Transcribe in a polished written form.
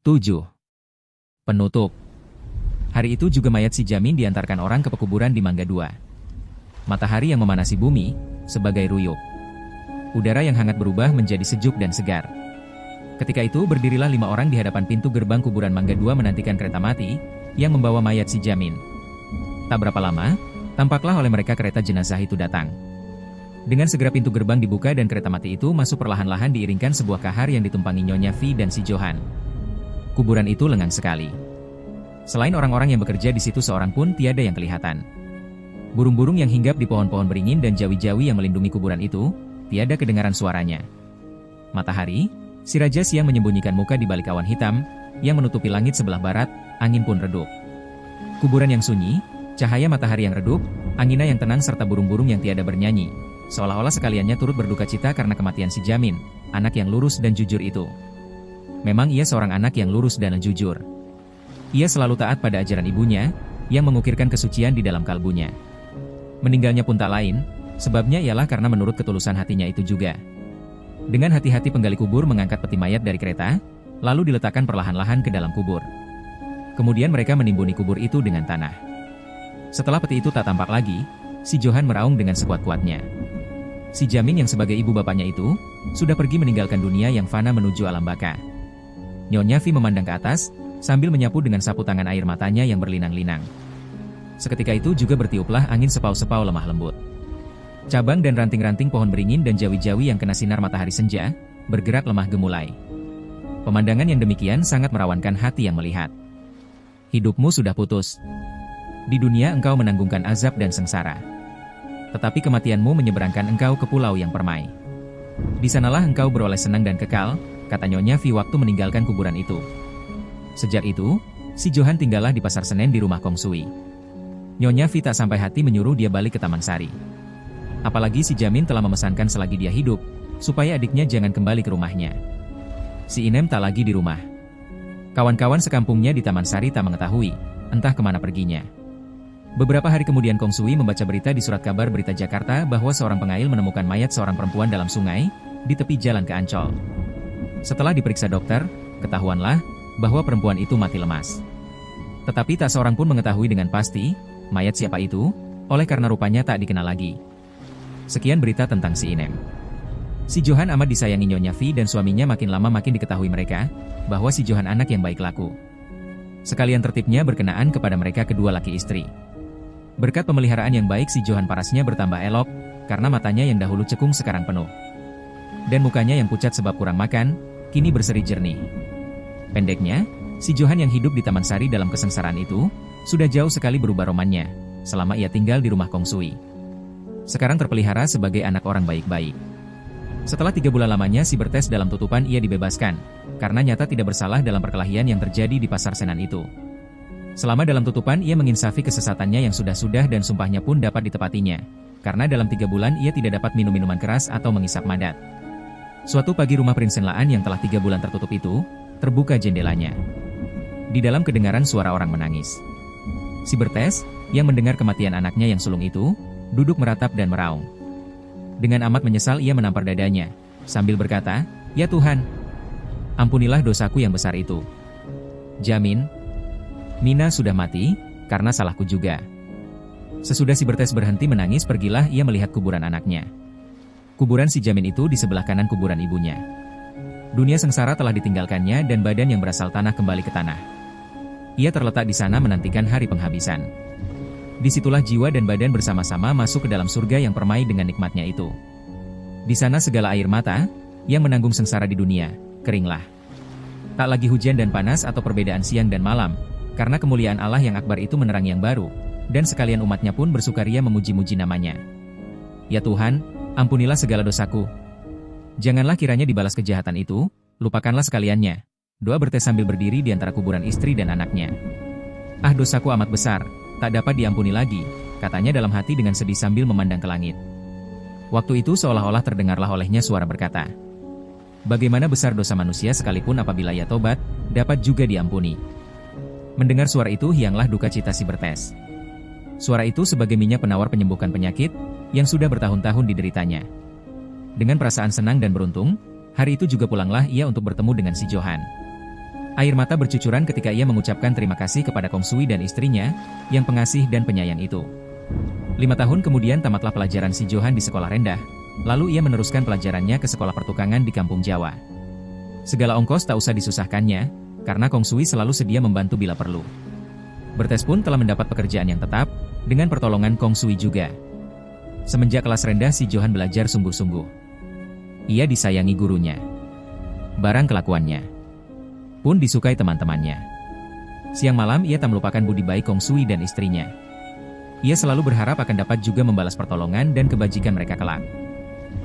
7. Penutup. Hari itu juga mayat si Jamin diantarkan orang ke pekuburan di Mangga 2. Matahari yang memanasi bumi, sebagai ruyuk. Udara yang hangat berubah menjadi sejuk dan segar. Ketika itu berdirilah 5 orang di hadapan pintu gerbang kuburan Mangga 2 menantikan kereta mati, yang membawa mayat si Jamin. Tak berapa lama, tampaklah oleh mereka kereta jenazah itu datang. Dengan segera pintu gerbang dibuka dan kereta mati itu masuk perlahan-lahan diiringkan sebuah kahar yang ditumpangi Nyonya Vi dan si Johan. Kuburan itu lengang sekali. Selain orang-orang yang bekerja di situ seorang pun tiada yang kelihatan. Burung-burung yang hinggap di pohon-pohon beringin dan jawi-jawi yang melindungi kuburan itu, tiada kedengaran suaranya. Matahari, si Raja Siang menyembunyikan muka di balik awan hitam, yang menutupi langit sebelah barat, angin pun redup. Kuburan yang sunyi, cahaya matahari yang redup, angina yang tenang serta burung-burung yang tiada bernyanyi, seolah-olah sekaliannya turut berduka cita karena kematian si Jamin, anak yang lurus dan jujur itu. Memang ia seorang anak yang lurus dan jujur. Ia selalu taat pada ajaran ibunya, yang mengukirkan kesucian di dalam kalbunya. Meninggalnya pun tak lain, sebabnya ialah karena menurut ketulusan hatinya itu juga. Dengan hati-hati penggali kubur mengangkat peti mayat dari kereta, lalu diletakkan perlahan-lahan ke dalam kubur. Kemudian mereka menimbuni kubur itu dengan tanah. Setelah peti itu tak tampak lagi, si Johan meraung dengan sekuat-kuatnya. Si Jamin yang sebagai ibu bapaknya itu, sudah pergi meninggalkan dunia yang fana menuju alam baka. Nyonya Vi memandang ke atas, sambil menyapu dengan sapu tangan air matanya yang berlinang-linang. Seketika itu juga bertiuplah angin sepau-sepau lemah lembut. Cabang dan ranting-ranting pohon beringin dan jawi-jawi yang kena sinar matahari senja, bergerak lemah gemulai. Pemandangan yang demikian sangat merawankan hati yang melihat. Hidupmu sudah putus. Di dunia engkau menanggungkan azab dan sengsara. Tetapi kematianmu menyeberangkan engkau ke pulau yang permai. Di sanalah engkau beroleh senang dan kekal, kata Nyonya Vi waktu meninggalkan kuburan itu. Sejak itu, si Johan tinggallah di Pasar Senen di rumah Kong Sui. Nyonya Vi tak sampai hati menyuruh dia balik ke Taman Sari. Apalagi si Jamin telah memesankan selagi dia hidup, supaya adiknya jangan kembali ke rumahnya. Si Inem tak lagi di rumah. Kawan-kawan sekampungnya di Taman Sari tak mengetahui, entah kemana perginya. Beberapa hari kemudian Kong Sui membaca berita di surat kabar berita Jakarta bahwa seorang pengail menemukan mayat seorang perempuan dalam sungai, di tepi jalan ke Ancol. Setelah diperiksa dokter, ketahuanlah bahwa perempuan itu mati lemas. Tetapi tak seorang pun mengetahui dengan pasti, mayat siapa itu, oleh karena rupanya tak dikenal lagi. Sekian berita tentang si Inem. Si Johan amat disayangi Nyonya Vi dan suaminya makin lama makin diketahui mereka, bahwa si Johan anak yang baik laku. Sekalian tertibnya berkenaan kepada mereka kedua laki istri. Berkat pemeliharaan yang baik si Johan parasnya bertambah elok, karena matanya yang dahulu cekung sekarang penuh. Dan mukanya yang pucat sebab kurang makan, kini berseri jernih. Pendeknya, si Johan yang hidup di Taman Sari dalam kesengsaraan itu, sudah jauh sekali berubah romannya, selama ia tinggal di rumah Kong Sui. Sekarang terpelihara sebagai anak orang baik-baik. Setelah 3 bulan lamanya si Bertes dalam tutupan ia dibebaskan, karena nyata tidak bersalah dalam perkelahian yang terjadi di Pasar Senen itu. Selama dalam tutupan ia menginsafi kesesatannya yang sudah-sudah dan sumpahnya pun dapat ditepatinya, karena dalam 3 bulan ia tidak dapat minum minuman keras atau mengisap madat. Suatu pagi rumah Prinsen Laan yang telah 3 bulan tertutup itu, terbuka jendelanya. Di dalam kedengaran suara orang menangis. Si Bertes, yang mendengar kematian anaknya yang sulung itu, duduk meratap dan meraung. Dengan amat menyesal ia menampar dadanya, sambil berkata, "Ya Tuhan, ampunilah dosaku yang besar itu. Jamin, Mina sudah mati, karena salahku juga." Sesudah si Bertes berhenti menangis pergilah ia melihat kuburan anaknya. Kuburan si Jamin itu di sebelah kanan kuburan ibunya. Dunia sengsara telah ditinggalkannya dan badan yang berasal tanah kembali ke tanah. Ia terletak di sana menantikan hari penghabisan. Disitulah jiwa dan badan bersama-sama masuk ke dalam surga yang permai dengan nikmatnya itu. Di sana segala air mata, yang menanggung sengsara di dunia, keringlah. Tak lagi hujan dan panas atau perbedaan siang dan malam, karena kemuliaan Allah yang akbar itu menerangi yang baru, dan sekalian umatnya pun bersukaria memuji-muji namanya. Ya Tuhan, ampunilah segala dosaku. Janganlah kiranya dibalas kejahatan itu, lupakanlah sekaliannya. Doa Bertes sambil berdiri di antara kuburan istri dan anaknya. Ah, dosaku amat besar, tak dapat diampuni lagi, katanya dalam hati dengan sedih sambil memandang ke langit. Waktu itu seolah-olah terdengarlah olehnya suara berkata, "Bagaimana besar dosa manusia sekalipun apabila ia tobat, dapat juga diampuni." Mendengar suara itu hianglah duka cita si Bertes. Suara itu sebagai minyak penawar penyembuhkan penyakit, yang sudah bertahun-tahun dideritanya. Dengan perasaan senang dan beruntung, hari itu juga pulanglah ia untuk bertemu dengan si Johan. Air mata bercucuran ketika ia mengucapkan terima kasih kepada Kong Sui dan istrinya, yang pengasih dan penyayang itu. 5 tahun kemudian tamatlah pelajaran si Johan di sekolah rendah, lalu ia meneruskan pelajarannya ke sekolah pertukangan di kampung Jawa. Segala ongkos tak usah disusahkannya, karena Kong Sui selalu sedia membantu bila perlu. Bertes pun telah mendapat pekerjaan yang tetap, dengan pertolongan Kong Sui juga. Semenjak kelas rendah si Johan belajar sungguh-sungguh. Ia disayangi gurunya. Barang kelakuannya pun disukai teman-temannya. Siang malam ia tak melupakan budi baik Kong Sui dan istrinya. Ia selalu berharap akan dapat juga membalas pertolongan dan kebajikan mereka kelak.